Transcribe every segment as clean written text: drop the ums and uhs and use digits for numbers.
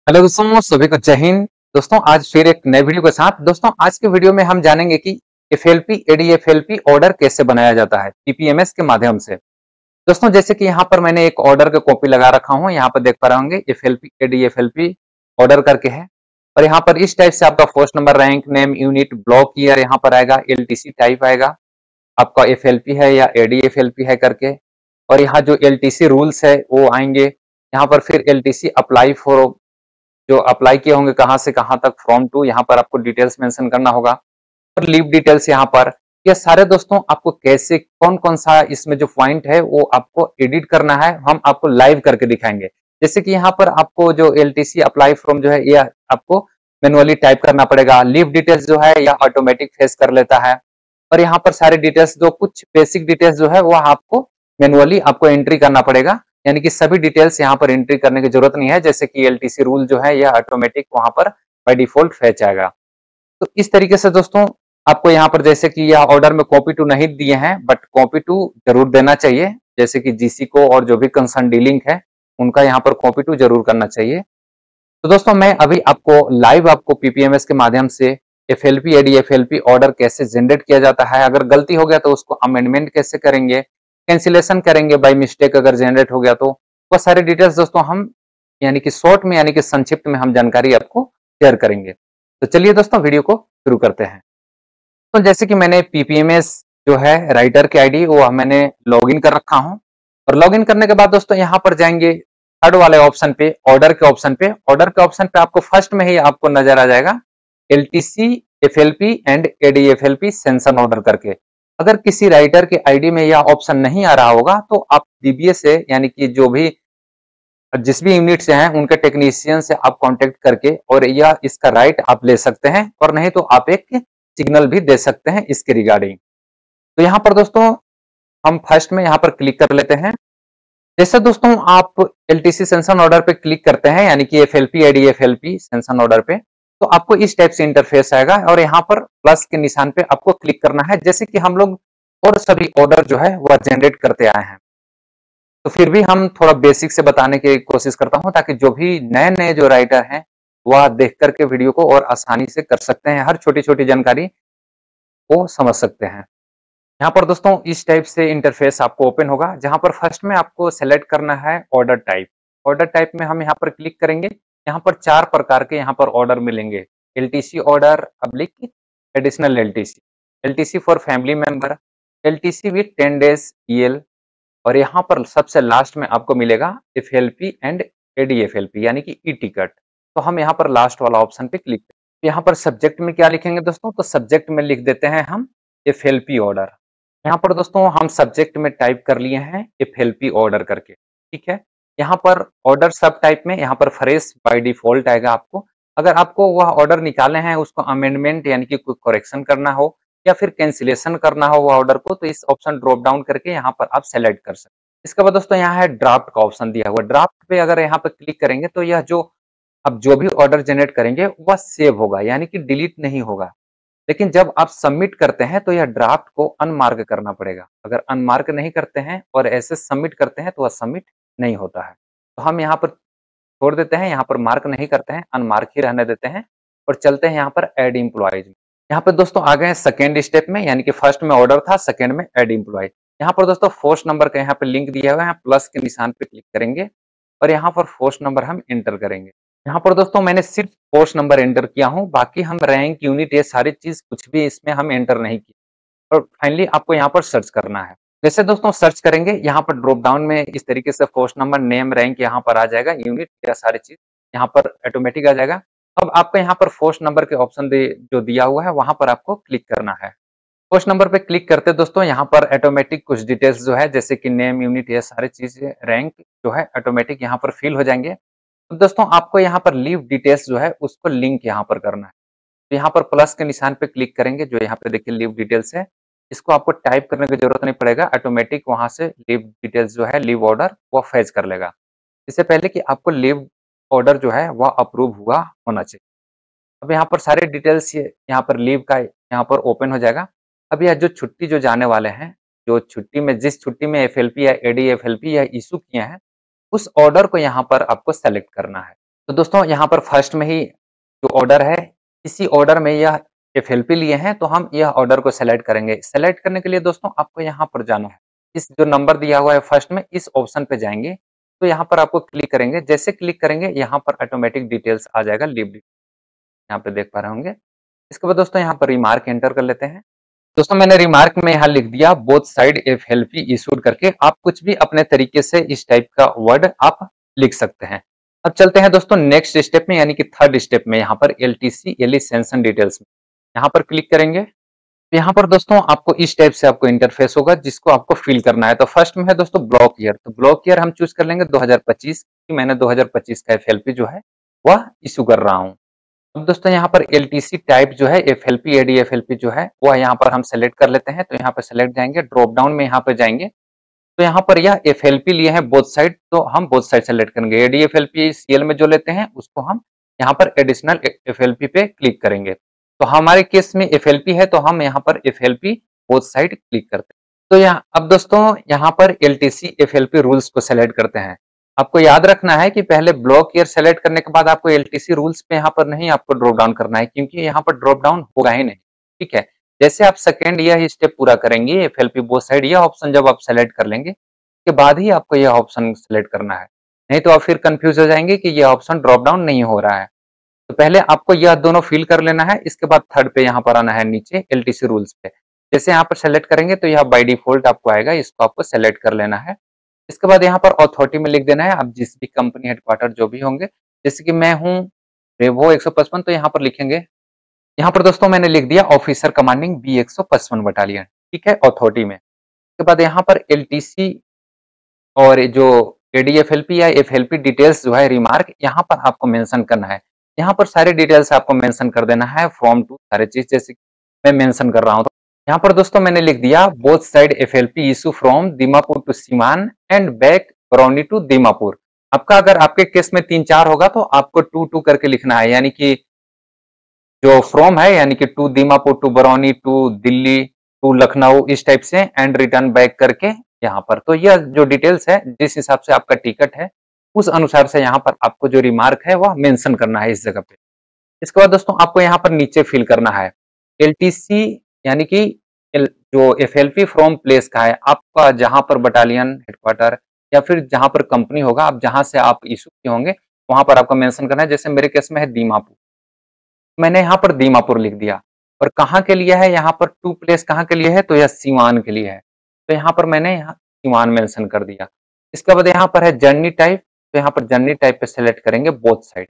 Hello दोस्तों, सभी को जय हिंद। दोस्तों आज फिर एक नए वीडियो के साथ। दोस्तों आज के वीडियो में हम जानेंगे कि एफएलपी एडीएफएलपी ऑर्डर कैसे बनाया जाता है पीपीएमएस के माध्यम से। दोस्तों जैसे कि यहाँ पर मैंने एक ऑर्डर का कॉपी लगा रखा हूँ, यहाँ पर देख पा रहे होंगे एफएलपी एडीएफएलपी ऑर्डर करके है। और यहाँ पर इस टाइप से आपका post number, rank, name, unit, block year यहाँ पर आएगा, एलटीसी टाइप आएगा, आपका एफएलपी है या एडीएफएलपी है करके। और यहाँ जो एलटीसी रूल्स है वो आएंगे। यहाँ पर फिर एलटीसी अप्लाई फॉर, जो अप्लाई किए होंगे कहाँ से कहाँ तक, फ्रॉम टू, यहाँ पर आपको डिटेल्स मेंशन करना होगा। और लीव डिटेल्स यहाँ पर, ये सारे दोस्तों आपको कैसे, कौन कौन सा इसमें जो पॉइंट है वो आपको एडिट करना है, हम आपको लाइव करके दिखाएंगे। जैसे कि यहाँ पर आपको जो एलटीसी अप्लाई फ्रॉम जो है ये आपको मैनुअली टाइप करना पड़ेगा। लीव डिटेल्स जो है या ऑटोमेटिक फेच कर लेता है। और यहाँ पर सारे डिटेल्स, जो कुछ बेसिक डिटेल्स जो है वह आपको मैनुअली आपको एंट्री करना पड़ेगा, यानी कि सभी डिटेल्स यहाँ पर एंट्री करने की जरूरत नहीं है। जैसे कि एलटीसी रूल जो है यह ऑटोमेटिक वहां पर बाय डिफॉल्ट फेच आएगा। तो इस तरीके से दोस्तों आपको यहाँ पर, जैसे कि यह ऑर्डर में कॉपी टू नहीं दिए हैं बट कॉपी टू जरूर देना चाहिए, जैसे कि जीसी को और जो भी कंसर्न डीलिंग है उनका यहाँ पर कॉपी टू जरूर करना चाहिए। तो दोस्तों मैं अभी आपको लाइव आपको पीपीएमएस के माध्यम से एफएलपी एडीएफएलपी ऑर्डर कैसे जनरेट किया जाता है, अगर गलती हो गया तो उसको अमेंडमेंट कैसे करेंगे, कैंसिलेशन करेंगे बाय मिस्टेक अगर जनरेट हो गया तो, वो सारे डिटेल्स दोस्तों हम यानी कि शॉर्ट में, यानी कि संक्षिप्त में हम जानकारी आपको शेयर करेंगे। तो चलिए दोस्तों वीडियो को शुरू करते हैं। तो जैसे कि मैंने पीपीएमएस जो है राइटर की आईडी वो मैंने लॉगिन कर रखा हूं। और लॉगिन करने के बाद दोस्तों यहाँ पर जाएंगे थर्ड वाले ऑप्शन पे, ऑर्डर के ऑप्शन पे। ऑर्डर के ऑप्शन पे आपको फर्स्ट में ही आपको नजर आ जाएगा LTC FLP and ADFLP sanction order करके। अगर किसी राइटर के आईडी में यह ऑप्शन नहीं आ रहा होगा तो आप डीबीएस से, यानी कि जो भी जिस भी यूनिट से हैं उनके टेक्नीशियन से आप कांटेक्ट करके और यह इसका राइट आप ले सकते हैं, और नहीं तो आप एक सिग्नल भी दे सकते हैं इसके रिगार्डिंग। तो यहाँ पर दोस्तों हम फर्स्ट में यहाँ पर क्लिक कर लेते हैं। जैसे दोस्तों आप एलटीसी सेंशन ऑर्डर पे क्लिक करते हैं, यानी कि एफएलपी एडीएफएलपी सेंशन ऑर्डर पे, तो आपको इस टाइप से इंटरफेस आएगा और यहाँ पर प्लस के निशान पे आपको क्लिक करना है, जैसे कि हम लोग और सभी ऑर्डर जो है वह जनरेट करते आए हैं। तो फिर भी हम थोड़ा बेसिक से बताने की कोशिश करता हूँ, ताकि जो भी नए नए जो राइटर हैं वह देख करके वीडियो को और आसानी से कर सकते हैं, हर छोटी छोटी जानकारी को समझ सकते हैं। यहाँ पर दोस्तों इस टाइप से इंटरफेस आपको ओपन होगा, जहाँ पर फर्स्ट में आपको सेलेक्ट करना है ऑर्डर टाइप। ऑर्डर टाइप में हम यहाँ पर क्लिक करेंगे। यहाँ पर 4 प्रकार के यहाँ पर ऑर्डर मिलेंगे। LTC order oblique additional LTC, LTC for family member, LTC with 10 days EL, और यहाँ पर सबसे लास्ट में आपको मिलेगा एफएलपी एंड एडीएफएलपी, यानी कि ई टिकट। तो हम यहाँ पर लास्ट वाला ऑप्शन पे क्लिक करें। यहाँ पर सब्जेक्ट में क्या लिखेंगे दोस्तों, तो सब्जेक्ट में लिख देते हैं हम एफएलपी ऑर्डर। यहाँ पर दोस्तों हम सब्जेक्ट में टाइप कर लिए हैं एफएलपी ऑर्डर करके, ठीक है। यहाँ पर ऑर्डर सब टाइप में यहाँ पर फ्रेश बाय डिफॉल्ट आएगा आपको। अगर आपको वह ऑर्डर निकाले हैं, उसको अमेंडमेंट यानी कि कोई करेक्शन करना हो या फिर कैंसिलेशन करना हो वह ऑर्डर को, तो इस ऑप्शन ड्रॉप डाउन करके यहाँ पर आप सेलेक्ट कर सकते हैं। इसके बाद दोस्तों यहाँ है ड्राफ्ट का ऑप्शन दिया हुआ। ड्राफ्ट पे अगर यहाँ पर क्लिक करेंगे तो यह जो अब जो भी ऑर्डर जनरेट करेंगे वह सेव होगा, यानी कि डिलीट नहीं होगा। लेकिन जब आप सबमिट करते हैं तो यह ड्राफ्ट को अनमार्क करना पड़ेगा। अगर अनमार्क नहीं करते हैं और ऐसे सबमिट करते हैं तो वह सबमिट नहीं होता है। तो हम यहाँ पर छोड़ देते हैं, यहाँ पर मार्क नहीं करते हैं, अनमार्क ही रहने देते हैं और चलते हैं यहाँ पर ऐड एम्प्लॉयज में। यहाँ पर दोस्तों आ गए सेकेंड स्टेप में, यानी कि फर्स्ट में ऑर्डर था, सेकेंड में ऐड एम्प्लॉय। यहाँ पर दोस्तों फोर्स नंबर का यहाँ पे लिंक दिया हुआ है, प्लस के निशान पे क्लिक करेंगे और यहाँ पर फोर्स नंबर हम एंटर करेंगे। यहाँ पर दोस्तों मैंने सिर्फ फोर्स नंबर एंटर किया हूँ, बाकी हम रैंक, यूनिट, ये सारी चीज कुछ भी इसमें हम एंटर नहीं किए। और फाइनली आपको यहाँ पर सर्च करना है। जैसे दोस्तों सर्च करेंगे, यहाँ पर ड्रॉप डाउन में इस तरीके से फोर्स नंबर, नेम, रैंक यहाँ पर आ जाएगा, यूनिट, या सारी चीज यहाँ पर ऑटोमेटिक आ जाएगा। अब आपको यहाँ पर फोर्स नंबर के ऑप्शन जो दिया हुआ है वहां पर आपको क्लिक करना है। फोर्स नंबर पे क्लिक करते दोस्तों यहाँ पर ऑटोमेटिक कुछ डिटेल्स जो है, जैसे कि नेम, यूनिट, ये सारी चीजें, रैंक जो है ऑटोमेटिक यहाँ पर फिल हो जाएंगे। तो दोस्तों आपको यहाँ पर लीव डिटेल्स जो है उसको लिंक यहाँ पर करना है। तो यहाँ पर प्लस के निशान पे क्लिक करेंगे, जो यहाँ पे देखिए लीव डिटेल्स है, इसको आपको टाइप करने की जरूरत नहीं पड़ेगा, ऑटोमेटिक वहां से लीव डिटेल्स जो है, लीव ऑर्डर वो फेच कर लेगा। इससे पहले कि आपको लीव ऑर्डर जो है वह अप्रूव हुआ होना चाहिए। अब यहाँ पर सारे डिटेल्स यहाँ पर लीव का यहाँ पर ओपन हो जाएगा। अब यह जो छुट्टी जो जाने वाले हैं, जो छुट्टी में, जिस छुट्टी में एफएलपी या एडीएफएलपी या इशू किए हैं, उस ऑर्डर को यहाँ पर आपको सेलेक्ट करना है। तो दोस्तों यहाँ पर फर्स्ट में ही जो ऑर्डर है, इसी ऑर्डर में यह एफएलपी लिए हैं, तो हम यह ऑर्डर को सेलेक्ट करेंगे। सेलेक्ट करने के लिए दोस्तों आपको यहाँ पर जाना है। इस जो नंबर दिया हुआ है फर्स्ट में, इस ऑप्शन पे जाएँगे, तो यहाँ पर आपको क्लिक करेंगे। जैसे क्लिक करेंगे, यहाँ पर ऑटोमेटिक डिटेल्स आ जाएगा, लीव डिटेल्स यहाँ पे देख पा रहे होंगे। इसके बाद दोस्तों यहाँ पर रिमार्क एंटर कर लेते हैं। दोस्तों मैंने रिमार्क में यहाँ लिख दिया बोथ साइड एफएलपी इशूड करके। आप कुछ भी अपने तरीके से इस टाइप का वर्ड आप लिख सकते हैं। अब चलते हैं दोस्तों नेक्स्ट स्टेप में, यानी कि थर्ड स्टेप में। यहाँ पर एलटीसी एलई सेंशन डिटेल्स में यहाँ पर क्लिक करेंगे। यहाँ पर दोस्तों आपको इस टाइप से आपको इंटरफेस होगा, जिसको आपको फिल करना है। तो फर्स्ट में है दोस्तों ब्लॉक ईयर। तो ब्लॉक ईयर हम चूज कर लेंगे 2025 की। मैंने 2025 का एफएलपी जो है वह इशू कर रहा हूँ। अब दोस्तों यहाँ पर एलटीसी टाइप जो है एफएलपी एडीएफएलपी जो है वह यहाँ पर हम सेलेक्ट कर लेते हैं। तो यहाँ पर सेलेक्ट जाएंगे, ड्रॉप डाउन में यहाँ पर जाएंगे, तो यहाँ पर यह एफएलपी लिए हैं बोथ साइड, तो हम बोथ साइड सेलेक्ट करेंगे। एडीएफएलपी सीएल में जो लेते हैं उसको हम यहाँ पर एडिशनल एफएलपी पे क्लिक करेंगे। तो हमारे केस में एफएलपी है, तो हम यहाँ पर एफएलपी बोथ साइड क्लिक करते हैं। तो यहाँ अब दोस्तों यहाँ पर एलटीसी एफएलपी रूल्स को सेलेक्ट करते हैं। आपको याद रखना है कि पहले ब्लॉक ईयर सेलेक्ट करने के बाद आपको एलटीसी रूल्स पे यहाँ पर नहीं आपको ड्रॉप डाउन करना है, क्योंकि यहाँ पर ड्रॉप डाउन होगा ही नहीं। ठीक है, जैसे आप सेकेंड यह स्टेप पूरा करेंगे, एफएलपी बोथ साइड यह ऑप्शन जब आप सेलेक्ट कर लेंगे के बाद ही आपको यह ऑप्शन सेलेक्ट करना है। नहीं तो आप फिर कंफ्यूज हो जाएंगे कि यह ऑप्शन ड्रॉप डाउन नहीं हो रहा है। तो पहले आपको यह दोनों फिल कर लेना है। इसके बाद थर्ड पे यहाँ पर आना है नीचे एलटीसी रूल्स पे। जैसे यहाँ पर सेलेक्ट करेंगे तो यह बाय डिफॉल्ट आपको आएगा, इसको आपको सेलेक्ट कर लेना है। इसके बाद यहाँ पर अथॉरिटी में लिख देना है आप जिस भी कंपनी हेडक्वार्टर जो भी होंगे। जैसे कि मैं हूँ रेवो 155, तो यहाँ पर लिखेंगे। यहाँ पर दोस्तों मैंने लिख दिया ऑफिसर कमांडिंग बी 155 बटालियन। ठीक है, अथॉरिटी में। इसके बाद यहाँ पर एलटीसी और जो एडीएफएलपी या एफएलपी डिटेल्स जो है रिमार्क, यहाँ पर आपको मेंशन करना है। यहाँ पर सारे डिटेल्स आपको मेंशन कर देना है, फ्रॉम टू सारे चीज, जैसे मैं मेंशन कर रहा हूँ। यहाँ पर दोस्तों मैंने लिख दिया both side FLP issue from Dimapur to Siwan and back Barauni to Dimapur. आपका अगर आपके केस में 3-4 होगा तो आपको 2-2 करके लिखना है, यानी कि जो फ्रॉम है यानी कि to Dimapur to Barauni to Delhi to Lucknow, इस टाइप से एंड रिटर्न बैक करके यहाँ पर। तो यह जो डिटेल्स है, जिस हिसाब से आपका टिकट है उस अनुसार से यहाँ पर आपको जो रिमार्क है वह मेंशन करना है इस जगह पे। इसके बाद दोस्तों आपको यहाँ पर नीचे फिल करना है एलटीसी, यानी कि जो एफएलपी फ्रॉम प्लेस का है, आपका जहां पर बटालियन हेडक्वार्टर या फिर जहां पर कंपनी होगा, आप जहां से आप इशू किए होंगे वहां पर आपको मेंशन करना है। जैसे मेरे केस में है दीमापुर, मैंने यहाँ पर दीमापुर लिख दिया। और कहाँ के लिए है, यहाँ पर टू प्लेस कहाँ के लिए है, तो यह सीवान के लिए है। तो यहाँ पर मैंने यहाँ सीवान मेंशन कर दिया। इसके बाद यहाँ पर है जर्नी टाइप, तो यहाँ पर जर्नी टाइप पे सेलेक्ट करेंगे बोथ साइड।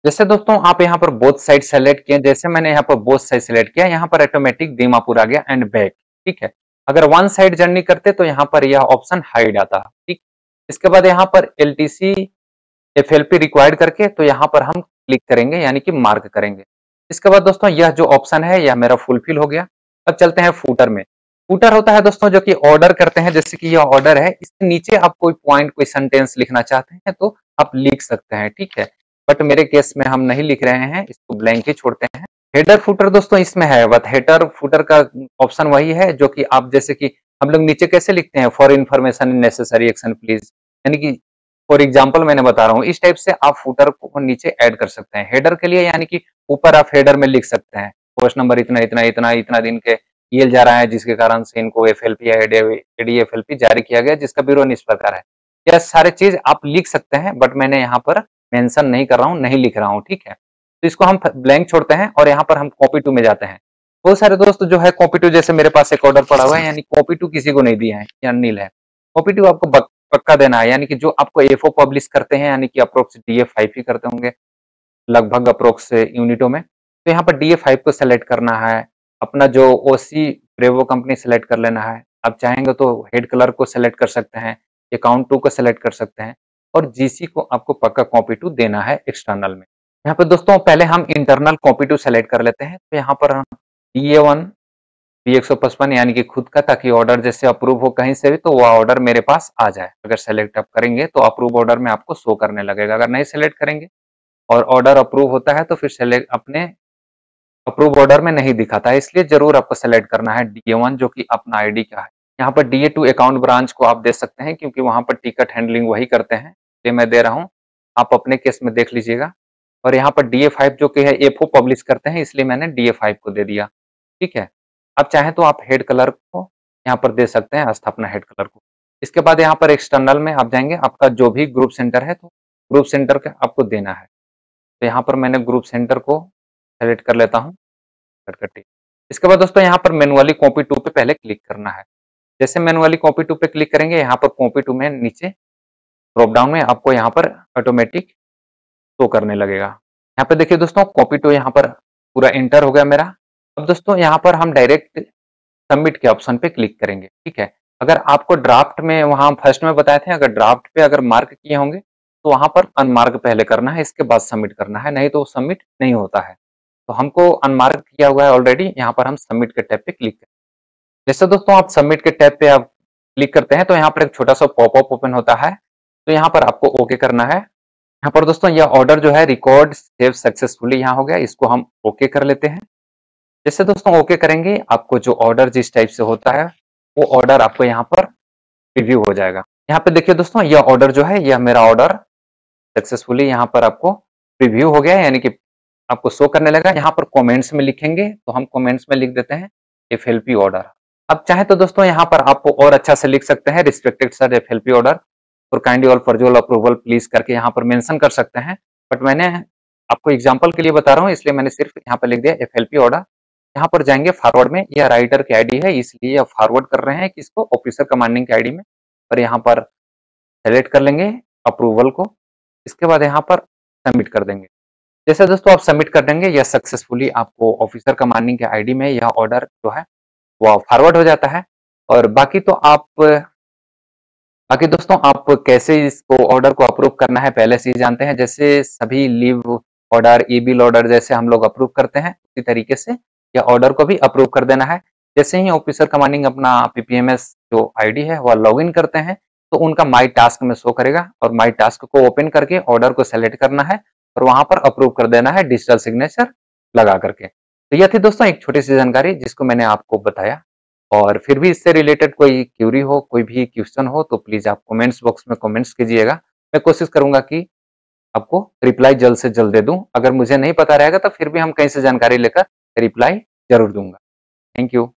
जैसे दोस्तों आप यहाँ पर बोथ साइड सेलेक्ट किए, जैसे मैंने यहाँ पर बोथ साइड सेलेक्ट किया, यहाँ पर ऑटोमेटिक दीमापुर आ गया एंड बैक। ठीक है, अगर वन साइड जर्नी करते तो यहाँ पर यह ऑप्शन हाइड आता। ठीक, इसके बाद यहाँ पर एलटीसी एफएलपी रिक्वायर्ड करके, तो यहाँ पर हम क्लिक करेंगे, यानी कि मार्क करेंगे। इसके बाद दोस्तों यह जो ऑप्शन है यह मेरा फुलफिल हो गया। अब चलते हैं फूटर में। फूटर होता है दोस्तों जो कि ऑर्डर करते हैं, जैसे कि यह ऑर्डर है, इसके नीचे आप कोई पॉइंट कोई सेंटेंस लिखना चाहते हैं तो आप लिख सकते हैं। ठीक है, बट मेरे केस में हम नहीं लिख रहे हैं, इसको ब्लैंक ही छोड़ते हैं। हेडर फुटर दोस्तों इसमें है, बट हेडर फुटर का ऑप्शन वही है जो कि आप, जैसे कि हम लोग नीचे कैसे लिखते हैं, for information necessary action please, यानी कि फॉर एग्जाम्पल मैंने बता रहा हूँ, इस टाइप से आप फुटर को नीचे ऐड कर सकते हैं। हेडर के लिए यानी कि ऊपर आप हेडर में लिख सकते हैं पोस्ट नंबर इतना इतना इतना इतना दिन के ईएल जा रहा है, जिसके कारण से इनको एफएलपी या एडीएफएलपी जारी किया गया, जिसका विवरण इस प्रकार है। यह सारे चीज आप लिख सकते हैं, बट मैंने यहाँ पर मेंशन नहीं कर रहा हूँ, नहीं लिख रहा हूँ। ठीक है, तो इसको हम ब्लैंक छोड़ते हैं और यहाँ पर हम कॉपी टू में जाते हैं। बहुत सारे दोस्त जो है कॉपी टू, जैसे मेरे पास एक ऑर्डर पड़ा हुआ है, यानी कॉपी टू किसी को नहीं दिया है या नील है, कॉपी टू आपको पक्का देना है। यानी कि जो आपको एफओ पब्लिश करते हैं, यानी कि अप्रोक्स DA5 ही करते होंगे लगभग अप्रोक्स यूनिटों में, तो यहाँ पर DA5 को सेलेक्ट करना है। अपना जो ओसी ब्रेवो कंपनी सेलेक्ट कर लेना है। आप चाहेंगे तो हेड कलर को सेलेक्ट कर सकते हैं, अकाउंट 2 को सेलेक्ट कर सकते हैं, और जीसी को आपको पक्का कॉपी टू देना है एक्सटर्नल में। यहाँ पे दोस्तों पहले हम इंटरनल कॉपी टू सेलेक्ट कर लेते हैं। तो यहाँ पर हम DA1 B155 यानी कि खुद का, ताकि ऑर्डर जैसे अप्रूव हो कहीं से भी तो वह ऑर्डर मेरे पास आ जाए। अगर सेलेक्ट आप करेंगे तो अप्रूव ऑर्डर में आपको शो करने लगेगा। अगर नहीं सेलेक्ट करेंगे और ऑर्डर अप्रूव होता है तो फिर सेलेक्ट अपने अप्रूव ऑर्डर में नहीं दिखाता है, इसलिए जरूर आपको सेलेक्ट करना है DA1 जो कि अपना आईडी का है। यहाँ पर DA2 अकाउंट ब्रांच को आप दे सकते हैं, क्योंकि वहां पर टिकट हैंडलिंग वही करते हैं, ये मैं दे रहा हूँ। आप अपने केस में देख लीजिएगा। और यहाँ पर DA5 जो कि है F4 पब्लिश करते हैं, इसलिए मैंने DA5 को दे दिया। ठीक है। अब चाहे तो आप हेड कलर को यहाँ पर दे सकते हैं, स्थापना हेड कलर को। इसके बाद यहाँ पर एक्सटर्नल में आप जाएंगे, आपका जो भी ग्रुप सेंटर है तो ग्रुप सेंटर का आपको देना है। तो यहाँ पर मैंने ग्रुप सेंटर को सेलेक्ट कर लेता हूँ। इसके बाद दोस्तों यहाँ पर मैनुअली कॉपी टू पे पहले क्लिक करना है। जैसे मैनुअली कॉपी टू पे क्लिक करेंगे, यहाँ पर कॉपी टू में नीचे ड्रॉप डाउन में आपको यहाँ पर ऑटोमेटिक शो करने लगेगा। यहाँ पे देखिए दोस्तों, कॉपी टू यहाँ पर पूरा एंटर हो गया मेरा। अब दोस्तों यहाँ पर हम डायरेक्ट सबमिट के ऑप्शन पे क्लिक करेंगे। ठीक है। अगर आपको ड्राफ्ट में वहां फर्स्ट में बताए थे, अगर ड्राफ्ट पे अगर मार्क किए होंगे तो वहां पर अनमार्क पहले करना है, इसके बाद सबमिट करना है, नहीं तो सबमिट नहीं होता है। तो हमको अनमार्क किया हुआ है ऑलरेडी, यहाँ पर हम सबमिट के टैब पे क्लिक करें। जैसे दोस्तों आप सबमिट के टैब पे आप क्लिक करते हैं तो यहाँ पर एक छोटा सा पॉपअप ओपन होता है, तो यहाँ पर आपको ओके करना है। यहाँ पर दोस्तों यह ऑर्डर जो है रिकॉर्ड सेव सक्सेसफुली यहाँ हो गया, इसको हम ओके कर लेते हैं। जैसे दोस्तों ओके करेंगे, आपको जो ऑर्डर जिस टाइप से होता है वो ऑर्डर आपको यहाँ पर रिव्यू हो जाएगा। यहाँ पे देखिए दोस्तों, यह ऑर्डर जो है, यह मेरा ऑर्डर सक्सेसफुली यहाँ पर आपको रिव्यू हो गया है, यानी कि आपको शो करने लगा। यहाँ पर कमेंट्स में लिखेंगे तो हम कमेंट्स में लिख देते हैं FLP ऑर्डर। अब चाहे तो दोस्तों यहाँ पर आप और अच्छा से लिख सकते हैं, रिस्पेक्टेड सर FLP ऑर्डर और kindly all for your approval please करके यहाँ पर मेंशन कर सकते हैं। बट मैंने आपको एग्जांपल के लिए बता रहा हूँ, इसलिए मैंने सिर्फ यहाँ पर लिख दिया FLP ऑर्डर। यहाँ पर जाएंगे फॉरवर्ड में, यह राइटर की आईडी है इसलिए यह फॉरवर्ड कर रहे हैं कि इसको ऑफिसर कमांडिंग की आईडी में। और यहाँ पर सेलेक्ट कर लेंगे अप्रूवल को, इसके बाद यहाँ पर सबमिट कर देंगे। जैसे दोस्तों आप सबमिट कर देंगे, यह सक्सेसफुली आपको ऑफिसर कमांडिंग के आईडी में यह ऑर्डर जो है वो फॉरवर्ड हो जाता है। और बाकी दोस्तों आप कैसे इसको ऑर्डर को अप्रूव करना है पहले से ही जानते हैं। जैसे सभी लीव ऑर्डर, ई बिल ऑर्डर जैसे हम लोग अप्रूव करते हैं, उसी तरीके से या ऑर्डर को भी अप्रूव कर देना है। जैसे ही ऑफिसर कमांडिंग अपना PPMS जो आईडी है वह लॉगिन करते हैं तो उनका माई टास्क में शो करेगा, और माई टास्क को ओपन करके ऑर्डर को सेलेक्ट करना है और वहां पर अप्रूव कर देना है डिजिटल सिग्नेचर लगा करके। तो यह थी दोस्तों एक छोटी सी जानकारी जिसको मैंने आपको बताया। और फिर भी इससे रिलेटेड कोई क्यूरी हो, कोई भी क्वेश्चन हो तो प्लीज आप कमेंट्स बॉक्स में कमेंट्स कीजिएगा। मैं कोशिश करूंगा कि आपको रिप्लाई जल्द से जल्द दे दूं। अगर मुझे नहीं पता रहेगा तो फिर भी हम कहीं से जानकारी लेकर रिप्लाई जरूर दूंगा। Thank you.